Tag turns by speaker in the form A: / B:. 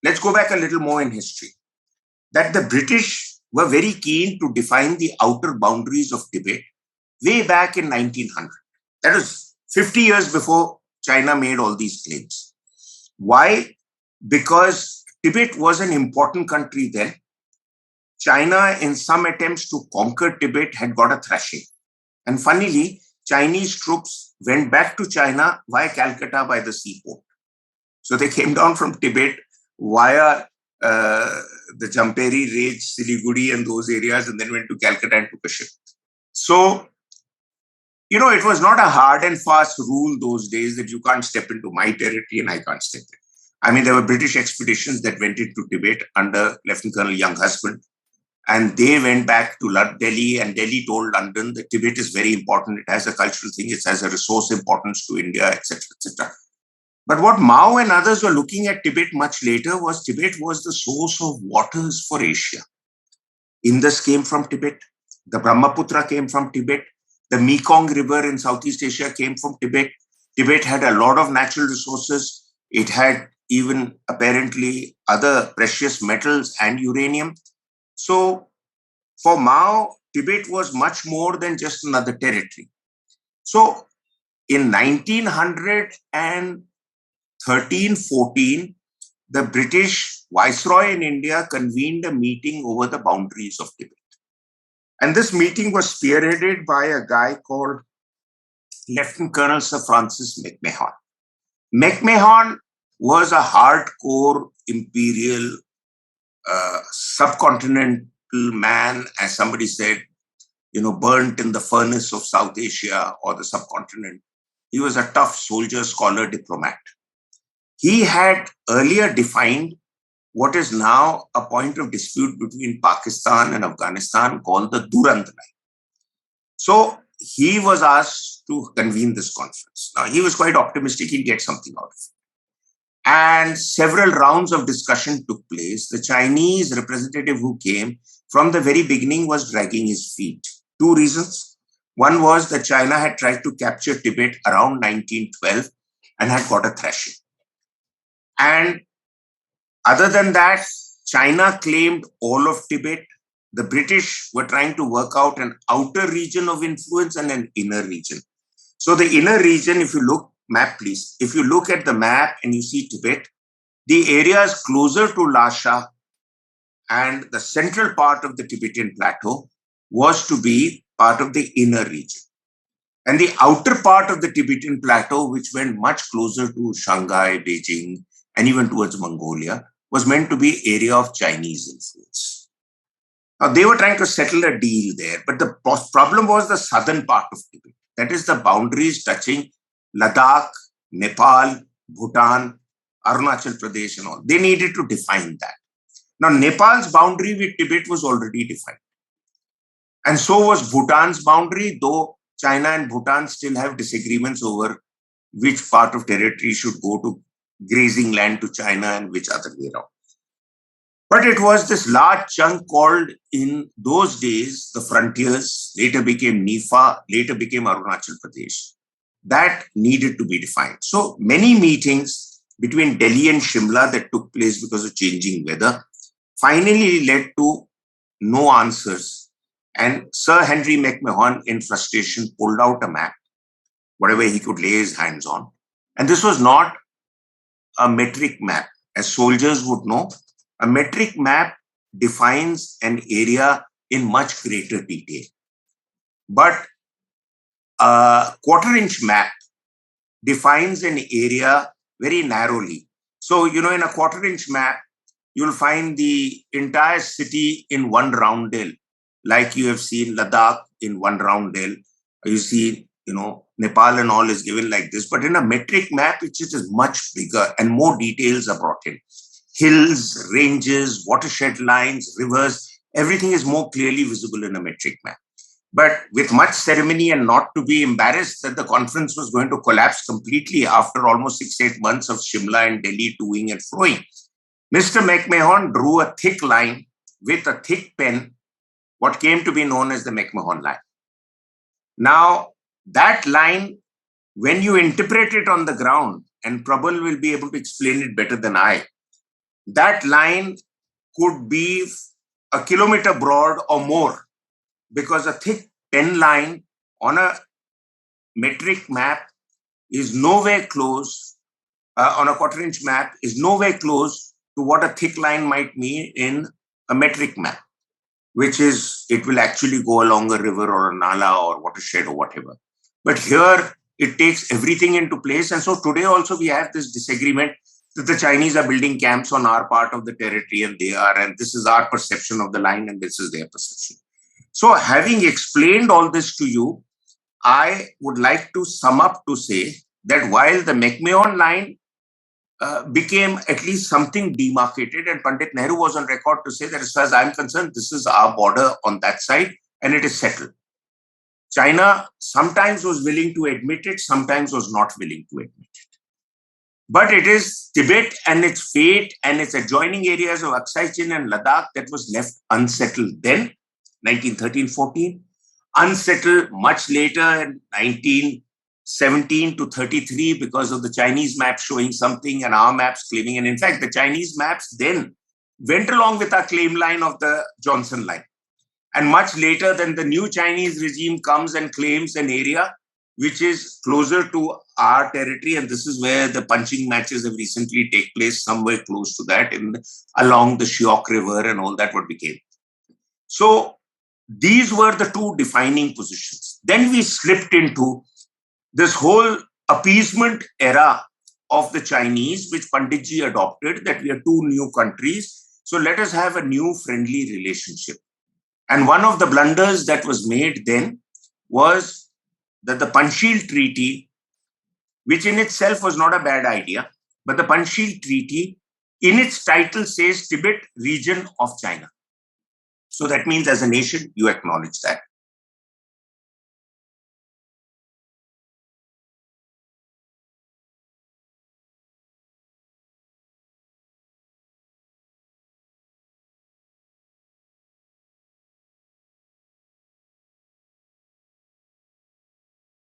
A: let's go back a little more in history, that the British were very keen to define the outer boundaries of Tibet way back in 1900. That was 50 years before China made all these claims. Why? Because Tibet was an important country then. China, in some attempts to conquer Tibet, had got a thrashing. And funnily, Chinese troops went back to China via Calcutta by the seaport. So they came down from Tibet via the Jamperi range, Siliguri and those areas, and then went to Calcutta and took a ship. So, it was not a hard and fast rule those days that you can't step into my territory and I can't step in. I mean, there were British expeditions that went into Tibet under Lieutenant Colonel Younghusband, and they went back to Delhi, and Delhi told London that Tibet is very important. It has a cultural thing. It has a resource importance to India, etc., etc. But what Mao and others were looking at Tibet much later was Tibet was the source of waters for Asia. Indus came from Tibet. The Brahmaputra came from Tibet. The Mekong River in Southeast Asia came from Tibet. Tibet had a lot of natural resources. It had even apparently other precious metals and uranium. So for Mao, Tibet was much more than just another territory. So in 1913-14, the British Viceroy in India convened a meeting over the boundaries of Tibet. And this meeting was spearheaded by a guy called Lieutenant Colonel Sir Francis McMahon. McMahon was a hardcore imperial subcontinental man, as somebody said, burnt in the furnace of South Asia or the subcontinent. He was a tough soldier, scholar, diplomat. He had earlier defined what is now a point of dispute between Pakistan and Afghanistan called the Durand Line. So he was asked to convene this conference. Now, he was quite optimistic he'd get something out of it. And several rounds of discussion took place. The Chinese representative who came from the very beginning was dragging his feet. Two reasons. One was that China had tried to capture Tibet around 1912 and had got a thrashing. And other than that, China claimed all of Tibet. The British were trying to work out an outer region of influence and an inner region. So the inner region, if you look, map please, if you look at the map and you see Tibet, the areas closer to Lhasa and the central part of the Tibetan plateau was to be part of the inner region. And the outer part of the Tibetan plateau, which went much closer to Shanghai, Beijing, and even towards Mongolia, was meant to be area of Chinese influence. Now, they were trying to settle a deal there, but the problem was the southern part of Tibet. That is the boundaries touching Ladakh, Nepal, Bhutan, Arunachal Pradesh and all. They needed to define that. Now, Nepal's boundary with Tibet was already defined. And so was Bhutan's boundary, though China and Bhutan still have disagreements over which part of territory should go to grazing land to China and which other way around. But it was this large chunk called in those days, the frontiers, later became Nifa, later became Arunachal Pradesh. That needed to be defined. So many meetings between Delhi and Shimla that took place because of changing weather finally led to no answers. And Sir Henry McMahon, in frustration, pulled out a map, whatever he could lay his hands on. And this was not a metric map. As soldiers would know, a metric map defines an area in much greater detail. But a quarter-inch map defines an area very narrowly. So, in a quarter-inch map, you'll find the entire city in one roundel, like you have seen Ladakh in one roundel. You see, Nepal and all is given like this. But in a metric map, it is much bigger and more details are brought in. Hills, ranges, watershed lines, rivers, everything is more clearly visible in a metric map. But with much ceremony and not to be embarrassed that the conference was going to collapse completely after almost 6-8 months of Shimla and Delhi toing and froing, Mr. McMahon drew a thick line with a thick pen, what came to be known as the McMahon line. Now, that line, when you interpret it on the ground, and Prabal will be able to explain it better than I, that line could be a kilometer broad or more, because a thick pen line on a metric map is nowhere close, on a quarter-inch map is nowhere close to what a thick line might mean in a metric map, which is, it will actually go along a river or a nala or watershed or whatever. But here, it takes everything into place. And so today also we have this disagreement that the Chinese are building camps on our part of the territory, and they are, and this is our perception of the line and this is their perception. So having explained all this to you, I would like to sum up to say that while the McMahon line became at least something demarcated, and Pandit Nehru was on record to say that as far as I'm concerned, this is our border on that side and it is settled. China sometimes was willing to admit it, sometimes was not willing to admit it. But it is Tibet and its fate and its adjoining areas of Aksai Chin and Ladakh that was left unsettled then, 1913-14, unsettled much later in 1917 to 33 because of the Chinese map showing something and our maps claiming. And in fact, the Chinese maps then went along with our claim line of the Johnson line. And much later, then the new Chinese regime comes and claims an area which is closer to our territory. And this is where the punching matches have recently taken place, somewhere close to that, along the Shiok River and all that what became. So these were the two defining positions. Then we slipped into this whole appeasement era of the Chinese, which Panditji adopted, that we are two new countries. So let us have a new friendly relationship. And one of the blunders that was made then was that the Panchsheel Treaty, which in itself was not a bad idea, but the Panchsheel Treaty in its title says Tibet region of China. So that means as a nation, you acknowledge that.